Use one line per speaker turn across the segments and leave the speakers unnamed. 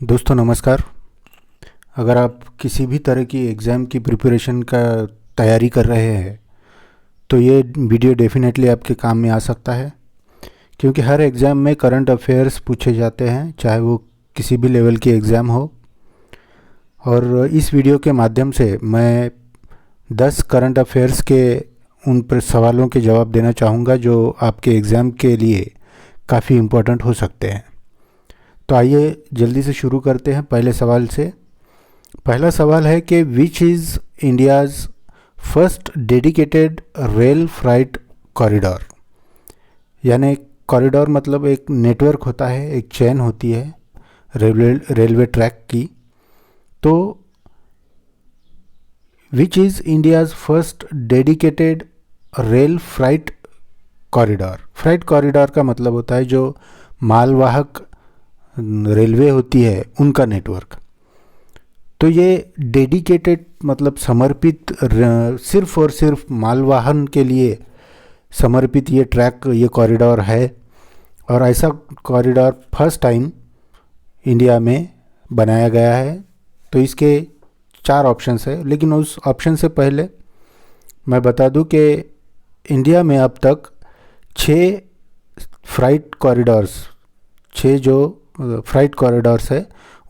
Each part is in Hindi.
दोस्तों नमस्कार। अगर आप किसी भी तरह की एग्ज़ाम की प्रिपरेशन का तैयारी कर रहे हैं तो ये वीडियो डेफिनेटली आपके काम में आ सकता है, क्योंकि हर एग्ज़ाम में करंट अफेयर्स पूछे जाते हैं, चाहे वो किसी भी लेवल की एग्ज़ाम हो। और इस वीडियो के माध्यम से मैं 10 करंट अफेयर्स के उन पर सवालों के जवाब देना चाहूँगा जो आपके एग्ज़ाम के लिए काफ़ी इम्पोर्टेंट हो सकते हैं। तो आइए जल्दी से शुरू करते हैं पहले सवाल से। पहला सवाल है कि which is India's first dedicated rail freight corridor. यानी कॉरिडोर मतलब एक नेटवर्क होता है, एक चेन होती है रेलवे ट्रैक की। तो which is India's first dedicated rail freight corridor. Freight corridor का मतलब होता है जो मालवाहक रेलवे होती है उनका नेटवर्क। तो ये डेडिकेटेड मतलब समर्पित, सिर्फ और सिर्फ मालवाहन के लिए समर्पित ये ट्रैक, ये कॉरिडोर है। और ऐसा कॉरिडोर फर्स्ट टाइम इंडिया में बनाया गया है। तो इसके 4 ऑप्शंस है, लेकिन उस ऑप्शन से पहले मैं बता दूं कि इंडिया में अब तक 6 फ्राइट कॉरिडोर्स, 6 जो फ्राइट कॉरिडोर्स है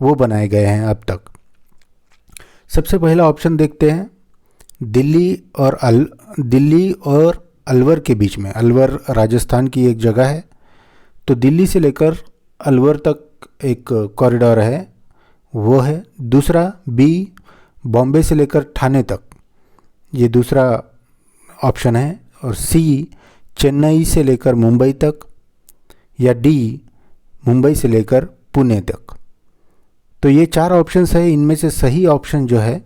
वो बनाए गए हैं अब तक। सबसे पहला ऑप्शन देखते हैं। दिल्ली और अलवर के बीच में, अलवर राजस्थान की एक जगह है, तो दिल्ली से लेकर अलवर तक एक कॉरिडोर है, वो है। दूसरा बी, बॉम्बे से लेकर ठाणे तक, ये दूसरा ऑप्शन है। और सी, चेन्नई से लेकर मुंबई तक, या डी, मुंबई से लेकर पुणे तक। तो ये 4 ऑप्शंस है। इनमें से सही ऑप्शन जो है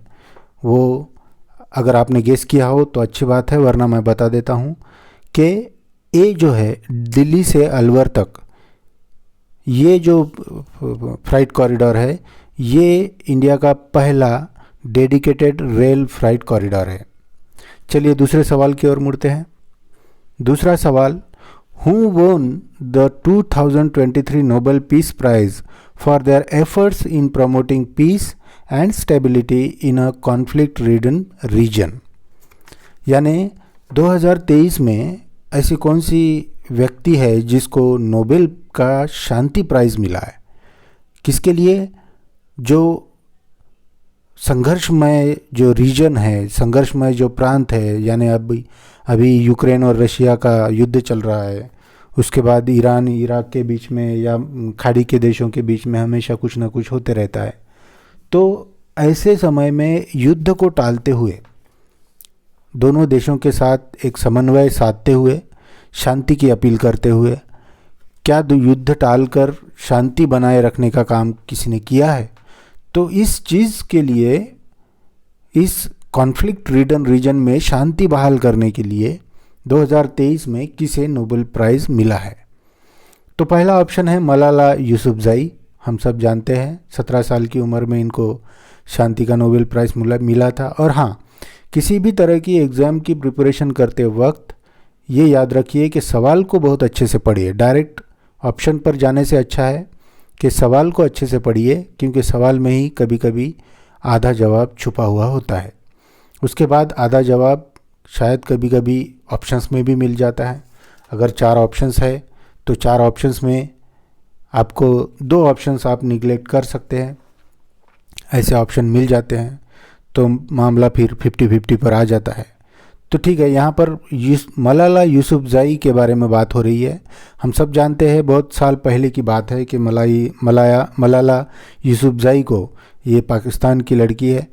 वो, अगर आपने गेस किया हो तो अच्छी बात है, वरना मैं बता देता हूँ कि ए जो है दिल्ली से अलवर तक, ये जो फ्राइट कॉरिडोर है ये इंडिया का पहला डेडिकेटेड रेल फ्राइट कॉरिडोर है। चलिए दूसरे सवाल की ओर मुड़ते हैं। दूसरा सवाल, Who won the 2023 Nobel Peace Prize for their efforts in promoting peace and stability in a conflict-ridden region? यानी 2023 में ऐसी कौन सी व्यक्ति है जिसको नोबेल का शांति प्राइज़ मिला है? किसके लिए? जो संघर्षमय जो रीजन है, संघर्षमय जो प्रांत है, यानी अभी यूक्रेन और रशिया का युद्ध चल रहा है, उसके बाद ईरान इराक के बीच में या खाड़ी के देशों के बीच में हमेशा कुछ ना कुछ होते रहता है। तो ऐसे समय में युद्ध को टालते हुए, दोनों देशों के साथ एक समन्वय साधते हुए, शांति की अपील करते हुए, क्या युद्ध टालकर शांति बनाए रखने का काम किसी ने किया है? तो इस चीज़ के लिए, इस कॉन्फ्लिक्ट रिडन रीजन में शांति बहाल करने के लिए 2023 में किसे नोबेल प्राइज़ मिला है? तो पहला ऑप्शन है मलाला यूसुफजई। हम सब जानते हैं 17 साल की उम्र में इनको शांति का नोबेल प्राइज़ मिला था। और हाँ, किसी भी तरह की एग्ज़ाम की प्रिपरेशन करते वक्त ये याद रखिए कि सवाल को बहुत अच्छे से पढ़िए। डायरेक्ट ऑप्शन पर जाने से अच्छा है कि सवाल को अच्छे से पढ़िए, क्योंकि सवाल में ही कभी कभी आधा जवाब छुपा हुआ होता है। उसके बाद आधा जवाब शायद कभी कभी ऑप्शंस में भी मिल जाता है। अगर 4 ऑप्शंस है तो 4 ऑप्शंस में आपको 2 ऑप्शंस आप निगलेक्ट कर सकते हैं, ऐसे ऑप्शन मिल जाते हैं, तो मामला फिर 50-50 पर आ जाता है। तो ठीक है, यहाँ पर मलाला यूसुफजई के बारे में बात हो रही है। हम सब जानते हैं, बहुत साल पहले की बात है कि मलाला यूसुफजई को, ये पाकिस्तान की लड़की है,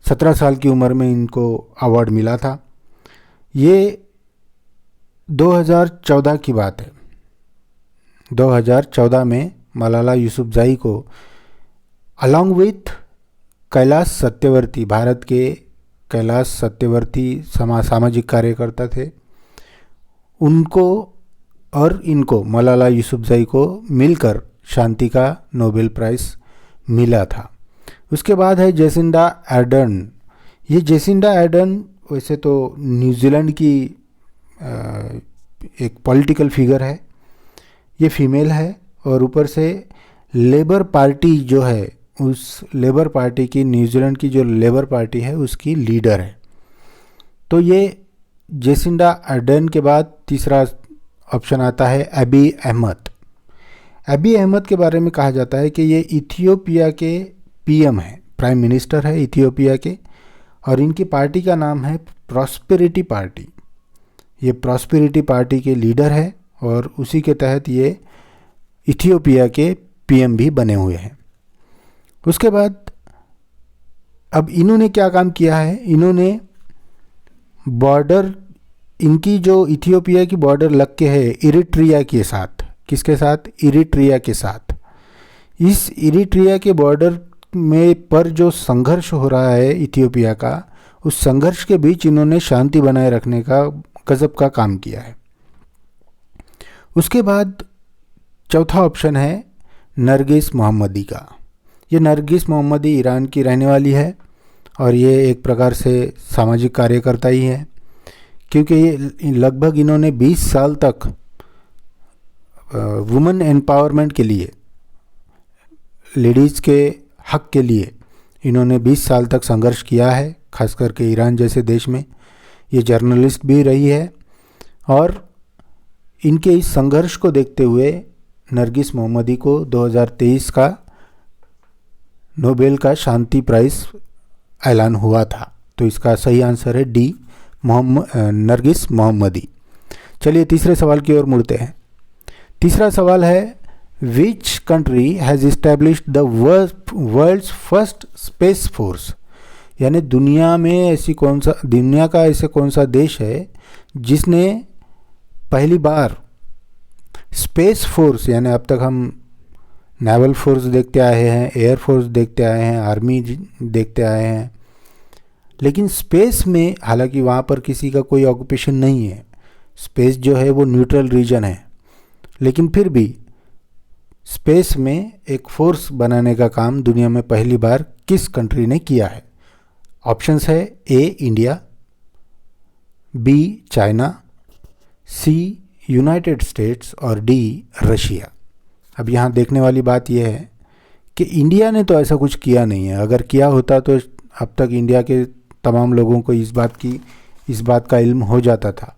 17 साल की उम्र में इनको अवार्ड मिला था। ये 2014 की बात है। 2014 में मलाला यूसुफजई को अलॉन्ग विथ कैलाश सत्यवर्ती, भारत के कैलाश सत्यवर्ती सामाजिक कार्यकर्ता थे, उनको और इनको, मलाला यूसुफजई को मिलकर शांति का नोबेल प्राइज़ मिला था। उसके बाद है जेसिंडा आर्डर्न। ये जेसिंडा आर्डर्न वैसे तो न्यूजीलैंड की एक पॉलिटिकल फिगर है। ये फीमेल है और ऊपर से लेबर पार्टी जो है, उस लेबर पार्टी की, न्यूजीलैंड की जो लेबर पार्टी है उसकी लीडर है। तो ये जेसिंडा अर्डर्न के बाद तीसरा ऑप्शन आता है अबी अहमद। अबी अहमद के बारे में कहा जाता है कि ये इथियोपिया के पीएम हैं, प्राइम मिनिस्टर है इथियोपिया के, और इनकी पार्टी का नाम है प्रॉस्पेरिटी पार्टी। ये प्रॉस्पेरिटी पार्टी के लीडर है और उसी के तहत ये इथियोपिया के पीएम भी बने हुए हैं। उसके बाद अब इन्होंने क्या काम किया है, इन्होंने बॉर्डर, इनकी जो इथियोपिया की बॉर्डर लग के है इरिट्रिया के साथ, किसके साथ, इरिट्रिया के साथ। इस इरिट्रिया के बॉर्डर में पर जो संघर्ष हो रहा है इथियोपिया का, उस संघर्ष के बीच इन्होंने शांति बनाए रखने का गजब का काम किया है। उसके बाद चौथा ऑप्शन है नरगिस मोहम्मदी का। ये नरगिस मोहम्मदी ईरान की रहने वाली है और ये एक प्रकार से सामाजिक कार्यकर्ता ही है, क्योंकि ये लगभग इन्होंने 20 साल तक वुमेन एम्पावरमेंट के लिए, लेडीज़ के हक के लिए इन्होंने 20 साल तक संघर्ष किया है, खास करके ईरान जैसे देश में। ये जर्नलिस्ट भी रही है और इनके इस संघर्ष को देखते हुए नरगिस मोहम्मदी को 2023 का नोबेल का शांति प्राइज़ ऐलान हुआ था। तो इसका सही आंसर है डी, नरगिस मोहम्मदी। चलिए तीसरे सवाल की ओर मुड़ते हैं। तीसरा सवाल है, which country has established the world's first space force. यानी दुनिया का ऐसे कौन सा देश है जिसने पहली बार स्पेस फोर्स, यानी अब तक हम नेवल फोर्स देखते आए हैं, एयर फोर्स देखते आए हैं, आर्मी देखते आए हैं, लेकिन स्पेस में, हालांकि वहाँ पर किसी का कोई ऑक्यूपेशन नहीं है, स्पेस जो है वो न्यूट्रल रीजन है, लेकिन फिर भी स्पेस में एक फोर्स बनाने का काम दुनिया में पहली बार किस कंट्री ने किया है। ऑप्शंस है ए India, B China, C United states और डी रशिया। अब यहाँ देखने वाली बात यह है कि इंडिया ने तो ऐसा कुछ किया नहीं है। अगर किया होता तो अब तक इंडिया के तमाम लोगों को इस बात का इल्म हो जाता था,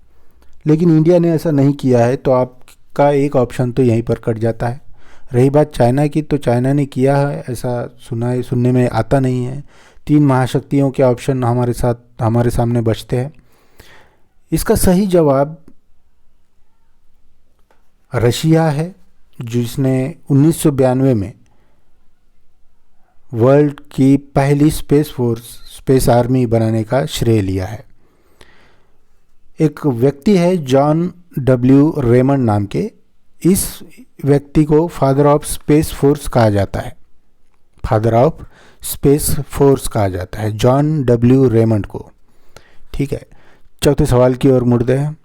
लेकिन इंडिया ने ऐसा नहीं किया है, तो आपका एक ऑप्शन तो यहीं पर कट जाता है। रही बात चाइना की, तो चाइना ने किया है ऐसा सुनने में आता नहीं है। 3 महाशक्तियों के ऑप्शन हमारे सामने बचते हैं। इसका सही जवाब रशिया है, जिसने 1992 में वर्ल्ड की पहली स्पेस आर्मी बनाने का श्रेय लिया है। एक व्यक्ति है जॉन डब्ल्यू रेमंड नाम के, इस व्यक्ति को फादर ऑफ स्पेस फोर्स कहा जाता है। फादर ऑफ स्पेस फोर्स कहा जाता है जॉन डब्ल्यू रेमंड को। ठीक है, चौथे सवाल की ओर मुड़ते हैं।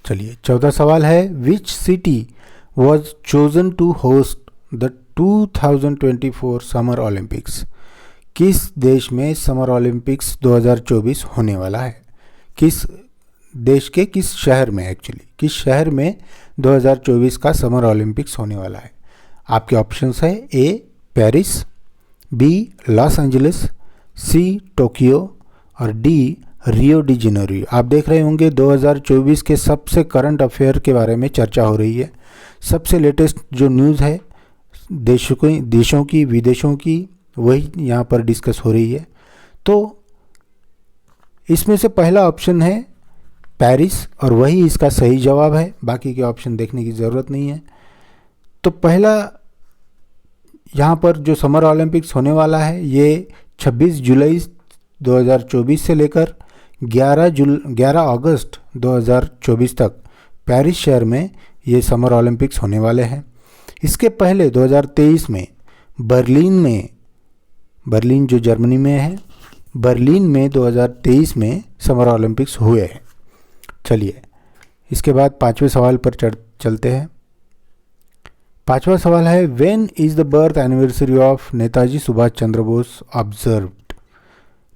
चलिए चौथा सवाल है, which city was chosen to host the 2024 summer Olympics. किस देश में समर ओलंपिक्स 2024 होने वाला है। किस देश के किस शहर में, एक्चुअली किस शहर में 2024 का समर ओलंपिक्स होने वाला है। आपके ऑप्शंस है A Paris, B Los Angeles, C Tokyo और डी रियो डी जेनेरियो। आप देख रहे होंगे 2024 के सबसे करंट अफेयर के बारे में चर्चा हो रही है। सबसे लेटेस्ट जो न्यूज़ है देशों की विदेशों की, वही यहाँ पर डिस्कस हो रही है। तो इसमें से पहला ऑप्शन है पेरिस और वही इसका सही जवाब है। बाकी के ऑप्शन देखने की ज़रूरत नहीं है। तो पहला यहाँ पर जो समर ओलंपिक्स होने वाला है ये 26 जुलाई 2024 से लेकर 11 अगस्त 2024 तक पेरिस शहर में ये समर ओलंपिक्स होने वाले हैं। इसके पहले 2023 में बर्लिन जो जर्मनी में है, बर्लिन में 2023 में समर ओलंपिक्स हुए हैं। चलिए इसके बाद पांचवें सवाल पर चलते हैं। पांचवा सवाल है, when is the birth anniversary of Netaji Subhash Chandra Bose observed.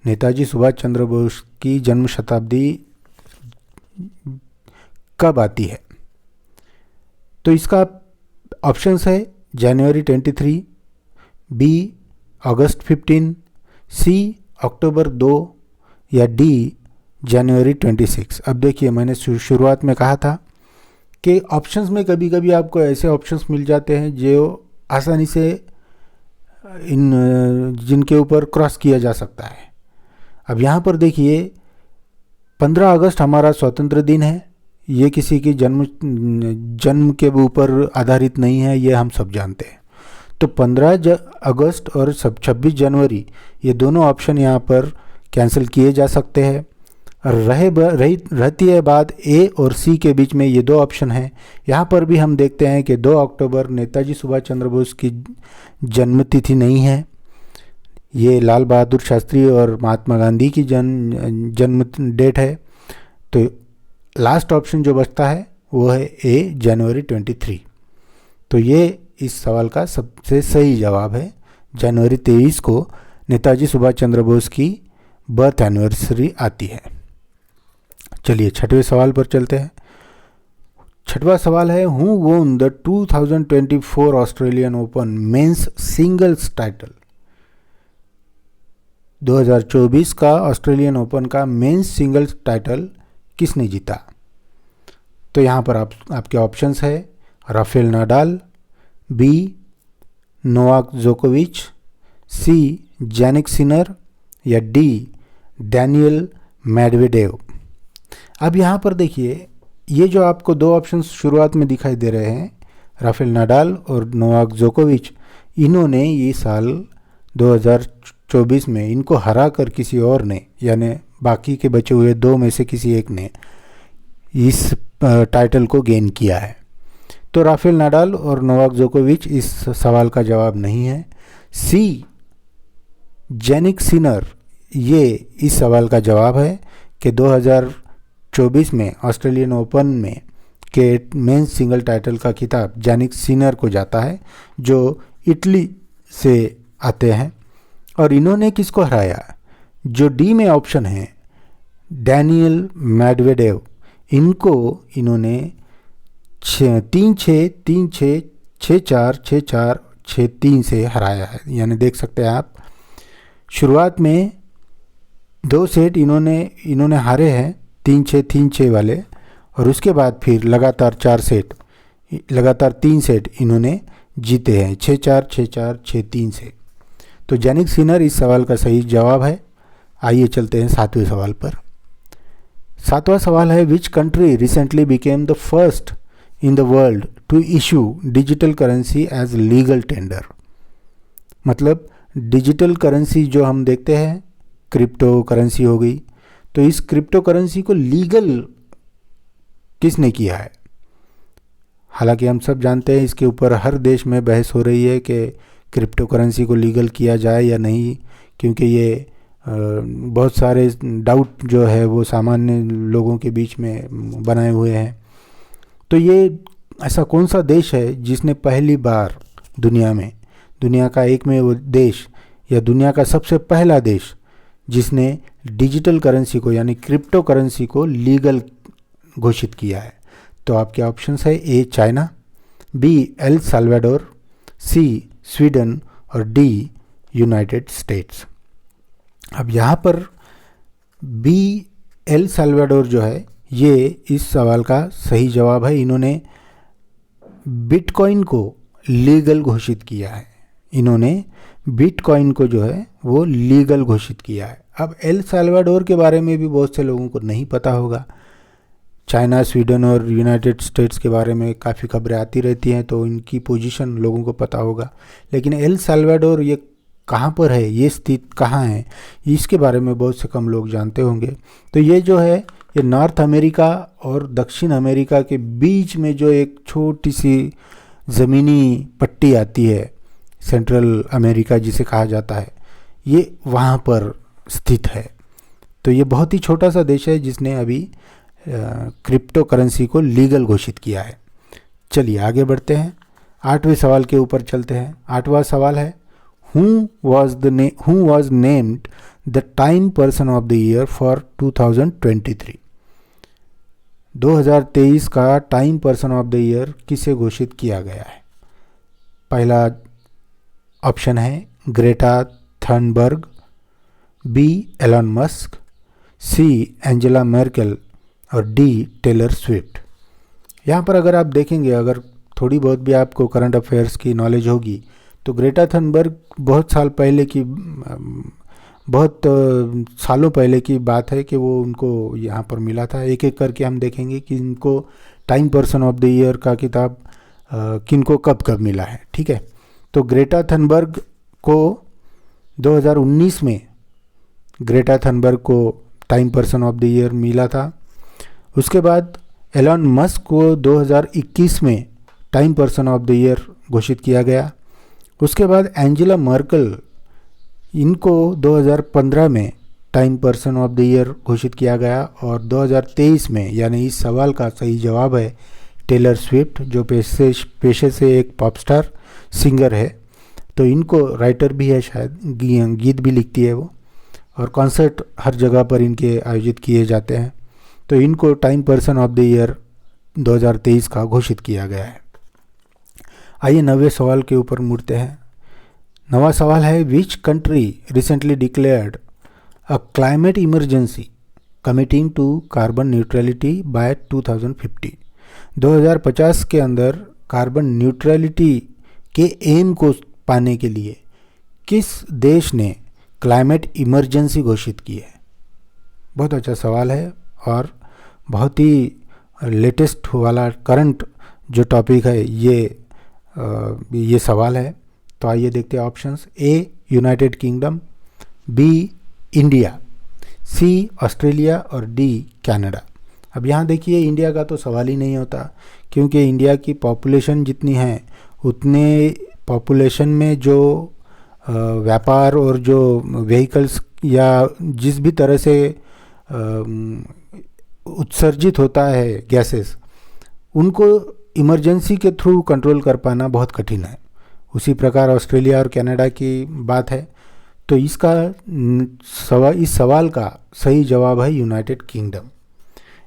Netaji Subhash Chandra Bose की जन्म शताब्दी कब आती है। तो इसका ऑप्शंस है जनवरी 23, बी अगस्त 15, सी अक्टूबर 2 या डी जनवरी 26। अब देखिए, मैंने शुरुआत में कहा था कि ऑप्शंस में कभी कभी आपको ऐसे ऑप्शंस मिल जाते हैं जो आसानी से जिनके ऊपर क्रॉस किया जा सकता है। अब यहाँ पर देखिए, 15 अगस्त हमारा स्वतंत्र दिन है। ये किसी की जन्म के ऊपर आधारित नहीं है, ये हम सब जानते हैं। तो 15 अगस्त और 26 जनवरी ये दोनों ऑप्शन यहाँ पर कैंसिल किए जा सकते हैं। रहती है बात ए और सी के बीच में, ये दो ऑप्शन हैं। यहाँ पर भी हम देखते हैं कि 2 अक्टूबर नेताजी सुभाष चंद्र बोस की जन्मतिथि नहीं है, ये लाल बहादुर शास्त्री और महात्मा गांधी की जन्म डेट है। तो लास्ट ऑप्शन जो बचता है वो है ए जनवरी 23। तो ये इस सवाल का सबसे सही जवाब है। जनवरी 23 को नेताजी सुभाष चंद्र बोस की बर्थ एनिवर्सरी आती है। चलिए 6वें सवाल पर चलते हैं। 6वां सवाल है, who won the 2024 Australian open men's singles title. 2024 का ऑस्ट्रेलियन ओपन का मेंस सिंगल्स टाइटल किसने जीता? तो यहाँ पर आपके ऑप्शंस है राफेल नाडाल, बी नोवाक जोकोविच, सी जैनिक सिनर या डी डैनियल मेडवेडेव। अब यहाँ पर देखिए, ये जो आपको दो ऑप्शंस शुरुआत में दिखाई दे रहे हैं, राफेल नाडाल और नोवाक जोकोविच, इन्होंने ये साल 2024 में इनको हरा कर किसी और ने, यानी बाकी के बचे हुए दो में से किसी एक ने इस टाइटल को गेन किया है। तो राफेल नाडाल और नोवाक जोकोविच इस सवाल का जवाब नहीं है। सी जैनिक सिनर ये इस सवाल का जवाब है कि 2024 में ऑस्ट्रेलियन ओपन में के मेंस सिंगल टाइटल का खिताब जैनिक सिनर को जाता है, जो इटली से आते हैं। और इन्होंने किसको हराया? जो डी में ऑप्शन है डैनियल मेडवेडेव, इन्होंने 3-6, 3-6, 6-4, 6-4, 6-3 से हराया है। यानी देख सकते हैं आप, शुरुआत में 2 सेट इन्होंने हारे हैं 3-6, 3-6 वाले, और उसके बाद फिर लगातार 3 सेट इन्होंने जीते हैं 6-4, 6-4, 6-3 से। तो जैनिक सिनर इस सवाल का सही जवाब है। आइए चलते हैं 7वें सवाल पर। 7वां सवाल है, which country recently became the first in the world to issue digital currency as legal tender. मतलब डिजिटल करेंसी जो हम देखते हैं, क्रिप्टो करेंसी हो गई, तो इस क्रिप्टो करेंसी को लीगल किसने किया है? हालांकि हम सब जानते हैं इसके ऊपर हर देश में बहस हो रही है कि क्रिप्टो करेंसी को लीगल किया जाए या नहीं, क्योंकि ये बहुत सारे डाउट जो है वो सामान्य लोगों के बीच में बनाए हुए हैं। तो ये ऐसा कौन सा देश है जिसने पहली बार दुनिया का एकमेव देश या दुनिया का सबसे पहला देश जिसने डिजिटल करेंसी को यानी क्रिप्टो करेंसी को लीगल घोषित किया है? तो आपके ऑप्शंस है A China, B El Salvador, C Sweden और डी यूनाइटेड स्टेट्स। अब यहाँ पर बी एल साल्वाडोर जो है ये इस सवाल का सही जवाब है। इन्होंने बिटकॉइन को लीगल घोषित किया है। इन्होंने बिटकॉइन को जो है वो लीगल घोषित किया है। अब एल साल्वाडोर के बारे में भी बहुत से लोगों को नहीं पता होगा। चाइना, स्वीडन और यूनाइटेड स्टेट्स के बारे में काफ़ी खबरें आती रहती हैं, तो इनकी पोजीशन लोगों को पता होगा। लेकिन एल साल्वाडोर ये कहाँ पर है, ये स्थित कहाँ है, इसके बारे में बहुत से कम लोग जानते होंगे। तो ये जो है ये नॉर्थ अमेरिका और दक्षिण अमेरिका के बीच में जो एक छोटी सी ज़मीनी पट्टी आती है, सेंट्रल अमेरिका जिसे कहा जाता है, ये वहाँ पर स्थित है। तो ये बहुत ही छोटा सा देश है जिसने अभी क्रिप्टो करेंसी को लीगल घोषित किया है। चलिए आगे बढ़ते हैं, 8वें सवाल के ऊपर चलते हैं। 8वां सवाल है, who was named the time person of the year for 2023? 2023 का Time person of the year किसे घोषित किया गया है? पहला ऑप्शन है Greta Thunberg, B Elon Musk, C Angela Merkel और डी टेलर स्विफ्ट। यहाँ पर अगर आप देखेंगे, अगर थोड़ी बहुत भी आपको करंट अफेयर्स की नॉलेज होगी, तो ग्रेटा थनबर्ग बहुत सालों पहले की बात है कि वो उनको यहाँ पर मिला था। एक एक करके हम देखेंगे कि इनको time person of the year का खिताब किनको कब कब मिला है। ठीक है, तो ग्रेटा थनबर्ग को 2019 में ग्रेटा थनबर्ग को time person of the year मिला था। उसके बाद एलन मस्क को 2021 में time person of the year घोषित किया गया। उसके बाद एंजेला मर्केल, इनको 2015 में time person of the year घोषित किया गया। और 2023 में, यानी इस सवाल का सही जवाब है टेलर स्विफ्ट, जो पेशे से एक पॉप स्टार सिंगर है। तो इनको राइटर भी है, शायद गीत भी लिखती है वो, और कॉन्सर्ट हर जगह पर इनके आयोजित किए जाते हैं। तो इनको time person of the year 2023 का घोषित किया गया है। आइए 9वें सवाल के ऊपर मुड़ते हैं। 9वां सवाल है, which country recently declared a climate emergency committing to carbon neutrality by 2050। 2050 के अंदर कार्बन न्यूट्रलिटी के एम को पाने के लिए किस देश ने क्लाइमेट इमरजेंसी घोषित की है? बहुत अच्छा सवाल है और बहुत ही लेटेस्ट वाला करंट जो टॉपिक है ये सवाल है। तो आइए देखते हैं ऑप्शंस। ए यूनाइटेड किंगडम, बी इंडिया, सी ऑस्ट्रेलिया और डी कनाडा। अब यहाँ देखिए, इंडिया का तो सवाल ही नहीं होता, क्योंकि इंडिया की पॉपुलेशन जितनी है उतने पॉपुलेशन में जो व्यापार और जो व्हीकल्स या जिस भी तरह से उत्सर्जित होता है गैसेस, उनको इमरजेंसी के थ्रू कंट्रोल कर पाना बहुत कठिन है। उसी प्रकार ऑस्ट्रेलिया और कनाडा की बात है। तो इस सवाल का सही जवाब है यूनाइटेड किंगडम।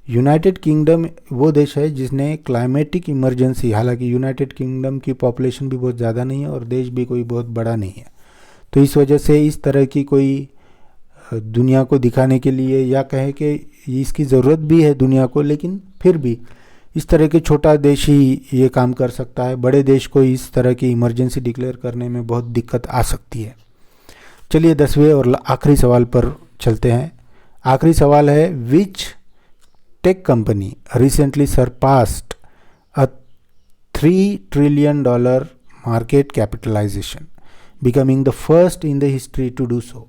यूनाइटेड किंगडम वो देश है जिसने क्लाइमेटिक इमरजेंसी, हालांकि यूनाइटेड किंगडम की पॉपुलेशन भी बहुत ज़्यादा नहीं है और देश भी कोई बहुत बड़ा नहीं है, तो इस वजह से इस तरह की कोई दुनिया को दिखाने के लिए, या कहे कि इसकी ज़रूरत भी है दुनिया को, लेकिन फिर भी इस तरह के छोटा देश ही ये काम कर सकता है। बड़े देश को इस तरह की इमरजेंसी डिक्लेयर करने में बहुत दिक्कत आ सकती है। चलिए 10वें और आखिरी सवाल पर चलते हैं। आखिरी सवाल है, which tech company recently surpassed a $3 trillion market capitalisation, becoming the first in the history to do so.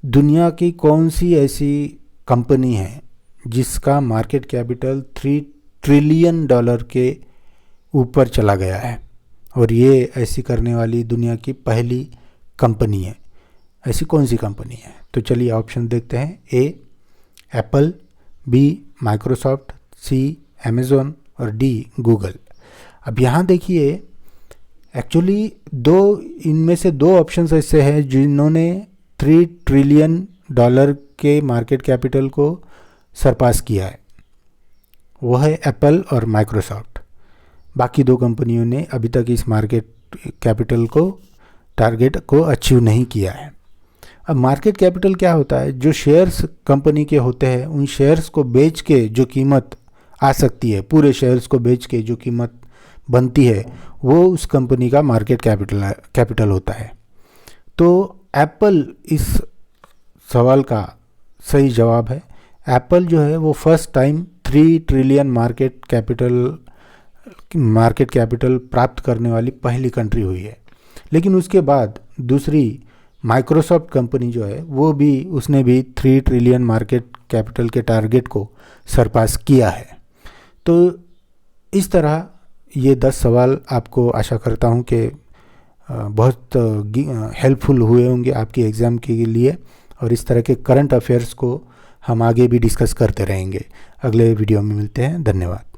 दुनिया की कौन सी ऐसी कंपनी है जिसका मार्केट कैपिटल $3 trillion के ऊपर चला गया है, और ये ऐसी करने वाली दुनिया की पहली कंपनी है? ऐसी कौन सी कंपनी है? तो चलिए ऑप्शन देखते हैं। ए एप्पल, बी माइक्रोसॉफ्ट, सी अमेज़ॉन और डी गूगल। अब यहाँ देखिए, एक्चुअली इनमें से दो ऑप्शंस ऐसे हैं जिन्होंने $3 trillion के मार्केट कैपिटल को सरपास किया है, वो है एप्पल और माइक्रोसॉफ्ट। बाकी दो कंपनियों ने अभी तक इस मार्केट कैपिटल को टारगेट को अचीव नहीं किया है। अब मार्केट कैपिटल क्या होता है? जो शेयर्स कंपनी के होते हैं, उन शेयर्स को बेच के जो कीमत आ सकती है, पूरे शेयर्स को बेच के जो कीमत बनती है, वो उस कंपनी का मार्केट कैपिटल होता है। तो एप्पल इस सवाल का सही जवाब है। एप्पल जो है वो first time $3 trillion market capital प्राप्त करने वाली पहली कंट्री हुई है। लेकिन उसके बाद दूसरी माइक्रोसॉफ्ट कंपनी जो है वो भी, उसने भी $3 trillion मार्केट कैपिटल के टारगेट को सरपास किया है। तो इस तरह ये 10 सवाल आपको आशा करता हूँ कि बहुत हेल्पफुल हुए होंगे आपकी एग्ज़ाम के लिए, और इस तरह के करंट अफेयर्स को हम आगे भी डिस्कस करते रहेंगे। अगले वीडियो में मिलते हैं। धन्यवाद।